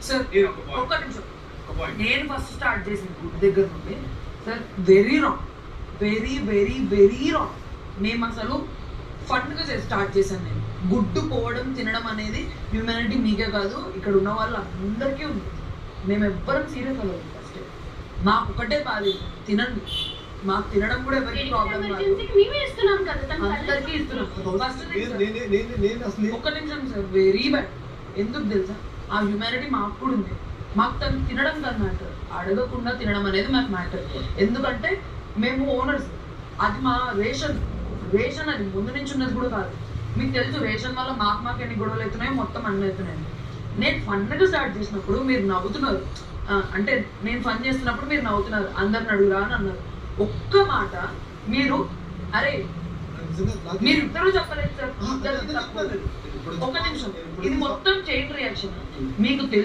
Sir ఒక్క నిమిషం, నేను ఫస్ట్ స్టార్ట్ చేసిన గుడ్ దగ్గర నుండి sir very wrong, very very very wrong. మేము అసలు ఫండ్గా స్టార్ట్ చేశాను. నేను గుడ్డు పోవడం తినడం అనేది హ్యూమానిటీ మీకే కాదు, ఇక్కడ ఉన్న వాళ్ళు అందరికీ ఉంది. మేము ఎవ్వరం సీరియస్ అవ్వదు. ఫస్ట్ మాకు ఒకటే బాధ, తినండి. మాకు తినడం కూడా ఎవరికి ప్రాబ్లం కాదు, అందరికీ ఇస్తున్నాం. ఒక్క నిమిషం సార్, వెరీ బ్యాడ్. ఎందుకు తెలుసా, ఆ హ్యూమానిటీ మాకు కూడా ఉంది. మాకు తను తినడం కాదు మ్యాటర్, అడగకుండా తినడం అనేది మాకు మ్యాటర్. ఎందుకంటే మేము ఓనర్స్, అది మా రేషన్. అది ముందు నుంచి ఉన్నది కూడా కాదు. మీకు తెలుసు రేషన్ వల్ల మాకు ఎన్ని గొడవలు అవుతున్నాయో మొత్తం అన్నీ అవుతున్నాయి. నేను ఫండ్గా స్టార్ట్ చేసినప్పుడు మీరు నవ్వుతున్నారు, అంటే నేను ఫండ్ చేస్తున్నప్పుడు మీరు నవ్వుతున్నారు, అందరిని అడుగురా అని అన్నారు. ఒక్క మాట మీరు, అరే మీరు ఇద్దరు చెప్పలేదు సార్. ఒక్క నిమిషం, ఇది మొత్తం చైన్ రియాక్షన్. మీకు తెలుసు